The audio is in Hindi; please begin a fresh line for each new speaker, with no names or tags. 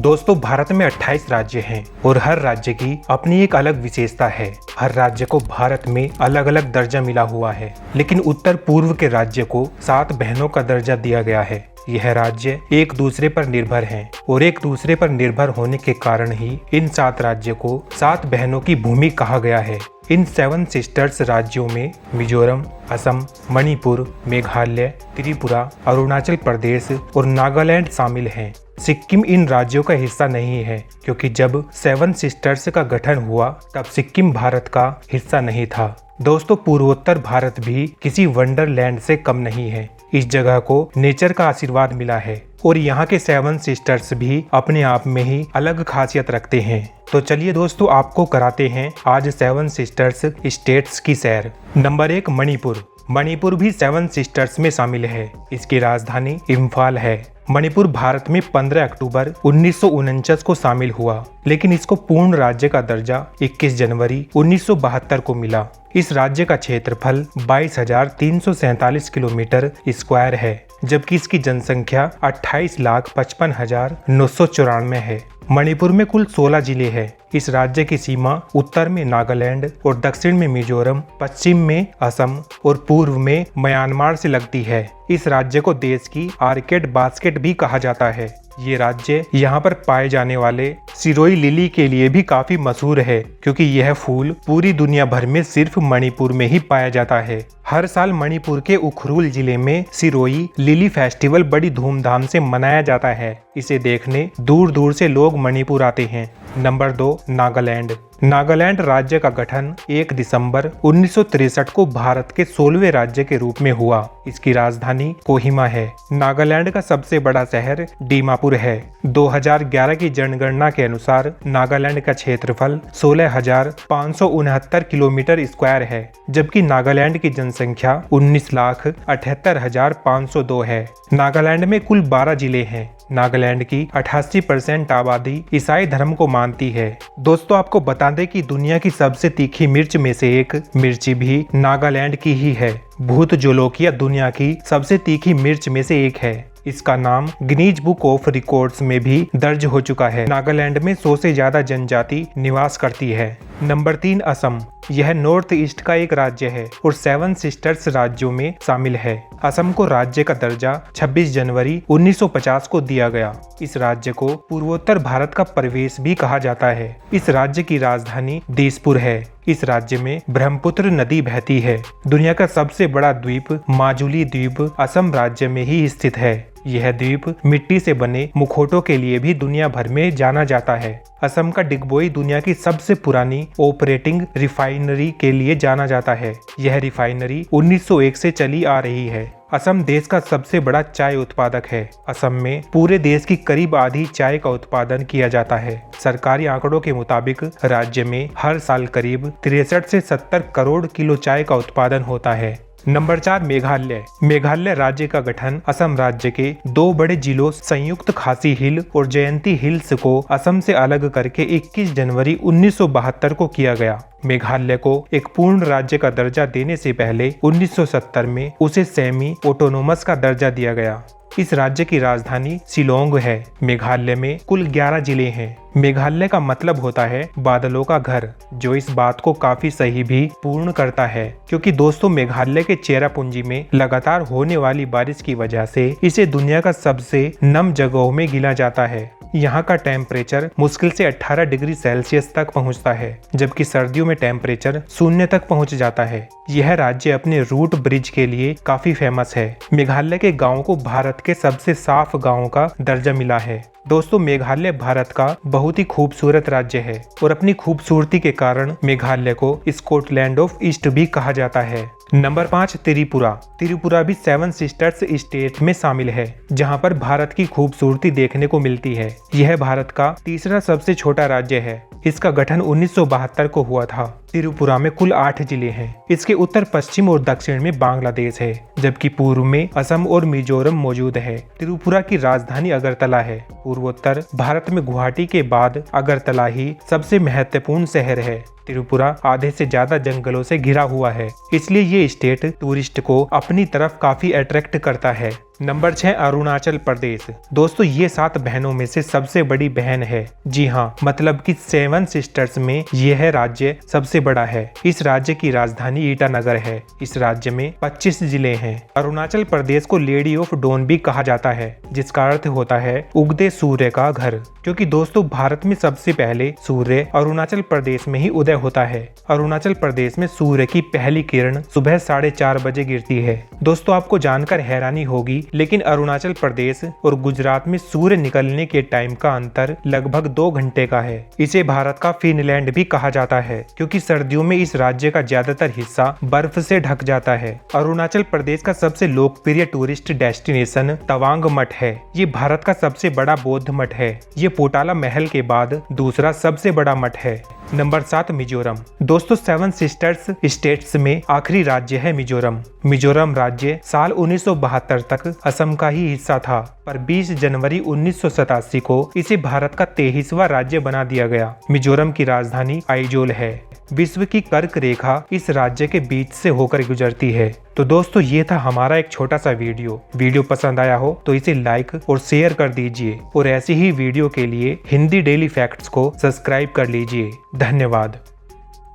दोस्तों भारत में 28 राज्य हैं और हर राज्य की अपनी एक अलग विशेषता है। हर राज्य को भारत में अलग अलग दर्जा मिला हुआ है, लेकिन उत्तर पूर्व के राज्य को 7 बहनों का दर्जा दिया गया है। यह राज्य एक दूसरे पर निर्भर हैं और एक दूसरे पर निर्भर होने के कारण ही इन 7 राज्यों को 7 बहनों की भूमि कहा गया है। इन 7 सिस्टर्स राज्यों में मिजोरम, असम, मणिपुर, मेघालय, त्रिपुरा, अरुणाचल प्रदेश और नागालैंड शामिल हैं। सिक्किम इन राज्यों का हिस्सा नहीं है, क्योंकि जब 7 सिस्टर्स का गठन हुआ तब सिक्किम भारत का हिस्सा नहीं था। दोस्तों पूर्वोत्तर भारत भी किसी वंडरलैंड से कम नहीं है। इस जगह को नेचर का आशीर्वाद मिला है और यहाँ के 7 सिस्टर्स भी अपने आप में ही अलग खासियत रखते हैं। तो चलिए दोस्तों आपको कराते हैं आज 7 सिस्टर्स स्टेट्स की सैर। नंबर 1 मणिपुर। मणिपुर भी 7 सिस्टर्स में शामिल है। इसकी राजधानी इम्फाल है। मणिपुर भारत में 15 अक्टूबर 1949 को शामिल हुआ, लेकिन इसको पूर्ण राज्य का दर्जा 21 जनवरी 1972 को मिला। इस राज्य का क्षेत्रफल 22,347 किलोमीटर स्क्वायर है, जबकि इसकी जनसंख्या 28,55,994 है। मणिपुर में कुल 16 जिले हैं। इस राज्य की सीमा उत्तर में नागालैंड और दक्षिण में मिजोरम, पश्चिम में असम और पूर्व में म्यांमार से लगती है। इस राज्य को देश की आर्किड बास्केट भी कहा जाता है। ये राज्य यहाँ पर पाए जाने वाले सिरोई लिली के लिए भी काफी मशहूर है, क्योंकि यह फूल पूरी दुनिया भर में सिर्फ मणिपुर में ही पाया जाता है। हर साल मणिपुर के उखरुल जिले में सिरोई लिली फेस्टिवल बड़ी धूमधाम से मनाया जाता है। इसे देखने दूर दूर से लोग मणिपुर आते हैं। नंबर 2 नागालैंड। नागालैंड राज्य का गठन 1 दिसंबर 1963 को भारत के 16वें राज्य के रूप में हुआ। इसकी राजधानी कोहिमा है। नागालैंड का सबसे बड़ा शहर दीमापुर है। 2011 की जनगणना के अनुसार नागालैंड का क्षेत्रफल 16,569 किलोमीटर स्क्वायर है, जबकि नागालैंड की जनसंख्या 19,78,502 है। नागालैंड में कुल 12 जिले हैं। नागालैंड की 88% आबादी ईसाई धर्म को मानती है। दोस्तों आपको बता दें कि दुनिया की सबसे तीखी मिर्च में से एक मिर्ची भी नागालैंड की ही है। भूत जोलोकिया दुनिया की सबसे तीखी मिर्च में से एक है। इसका नाम गिनीज बुक ऑफ रिकॉर्ड्स में भी दर्ज हो चुका है। नागालैंड में 100 से ज्यादा जनजाति निवास करती है। नंबर 3 असम। यह नॉर्थ ईस्ट का एक राज्य है और 7 सिस्टर्स राज्यों में शामिल है। असम को राज्य का दर्जा 26 जनवरी 1950 को दिया गया। इस राज्य को पूर्वोत्तर भारत का प्रवेश भी कहा जाता है। इस राज्य की राजधानी दिसपुर है। इस राज्य में ब्रह्मपुत्र नदी बहती है। दुनिया का सबसे बड़ा द्वीप माजुली द्वीप असम राज्य में ही स्थित है। यह द्वीप मिट्टी से बने मुखौटों के लिए भी दुनिया भर में जाना जाता है। असम का डिगबोई दुनिया की सबसे पुरानी ऑपरेटिंग रिफाइनरी के लिए जाना जाता है। यह रिफाइनरी 1901 से चली आ रही है। असम देश का सबसे बड़ा चाय उत्पादक है। असम में पूरे देश की करीब आधी चाय का उत्पादन किया जाता है। सरकारी आंकड़ों के मुताबिक राज्य में हर साल करीब 63 से 70 करोड़ किलो चाय का उत्पादन होता है। नंबर 4 मेघालय। मेघालय राज्य का गठन असम राज्य के 2 बड़े जिलों संयुक्त खासी हिल और जयंती हिल्स को असम से अलग करके 21 जनवरी 1972 को किया गया। मेघालय को एक पूर्ण राज्य का दर्जा देने से पहले 1970 में उसे सेमी ऑटोनोमस का दर्जा दिया गया। इस राज्य की राजधानी शिलोंग है। मेघालय में कुल 11 जिले हैं। मेघालय का मतलब होता है बादलों का घर, जो इस बात को काफी सही भी पूर्ण करता है, क्योंकि दोस्तों मेघालय के चेरापूंजी में लगातार होने वाली बारिश की वजह से इसे दुनिया का सबसे नम जगहों में गिना जाता है। यहाँ का टेम्परेचर मुश्किल से 18 डिग्री सेल्सियस तक पहुँचता है, जबकि सर्दियों में टेम्परेचर 0 तक पहुँच जाता है। यह राज्य अपने रूट ब्रिज के लिए काफी फेमस है। मेघालय के गाँव को भारत के सबसे साफ गाँव का दर्जा मिला है। दोस्तों मेघालय भारत का बहुत ही खूबसूरत राज्य है और अपनी खूबसूरती के कारण मेघालय को स्कॉटलैंड ऑफ ईस्ट भी कहा जाता है। नंबर 5 त्रिपुरा। त्रिपुरा भी 7 सिस्टर्स स्टेट में शामिल है, जहां पर भारत की खूबसूरती देखने को मिलती है। यह भारत का तीसरा सबसे छोटा राज्य है। इसका गठन 1972 को हुआ था। त्रिपुरा में कुल 8 जिले हैं। इसके उत्तर पश्चिम और दक्षिण में बांग्लादेश है, जबकि पूर्व में असम और मिजोरम मौजूद है। त्रिपुरा की राजधानी अगरतला है। पूर्वोत्तर भारत में गुवाहाटी के बाद अगरतला ही सबसे महत्वपूर्ण शहर है। त्रिपुरा आधे से ज्यादा जंगलों से घिरा हुआ है, इसलिए ये स्टेट टूरिस्ट को अपनी तरफ काफी अट्रैक्ट करता है। नंबर 6 अरुणाचल प्रदेश। दोस्तों ये 7 बहनों में से सबसे बड़ी बहन है। जी हाँ, मतलब कि 7 सिस्टर्स में यह राज्य सबसे बड़ा है। इस राज्य की राजधानी ईटानगर है। इस राज्य में 25 जिले हैं। अरुणाचल प्रदेश को लेडी ऑफ डॉन भी कहा जाता है, जिसका अर्थ होता है उगते सूर्य का घर, क्योंकि दोस्तों भारत में सबसे पहले सूर्य अरुणाचल प्रदेश में ही उदय होता है। अरुणाचल प्रदेश में सूर्य की पहली किरण सुबह 4:30 बजे गिरती है। दोस्तों आपको जानकर हैरानी होगी, लेकिन अरुणाचल प्रदेश और गुजरात में सूर्य निकलने के टाइम का अंतर लगभग 2 घंटे का है। इसे भारत का फिनलैंड भी कहा जाता है, क्योंकि सर्दियों में इस राज्य का ज्यादातर हिस्सा बर्फ से ढक जाता है। अरुणाचल प्रदेश का सबसे लोकप्रिय टूरिस्ट डेस्टिनेशन तवांग मठ है। ये भारत का सबसे बड़ा बौद्ध मठ है। ये पोटाला महल के बाद दूसरा सबसे बड़ा मठ है। नंबर 7 मिजोरम। दोस्तों 7 सिस्टर्स स्टेट्स में आखिरी राज्य है मिजोरम। मिजोरम राज्य साल 1972 तक असम का ही हिस्सा था, पर 20 जनवरी 1987 को इसे भारत का 23वां राज्य बना दिया गया। मिजोरम की राजधानी आइजोल है। विश्व की कर्क रेखा इस राज्य के बीच से होकर गुजरती है। तो दोस्तों ये था हमारा एक छोटा सा वीडियो पसंद आया हो तो इसे लाइक और शेयर कर दीजिए, और ऐसी ही वीडियो के लिए हिंदी डेली फैक्ट्स को सब्सक्राइब कर लीजिए। धन्यवाद।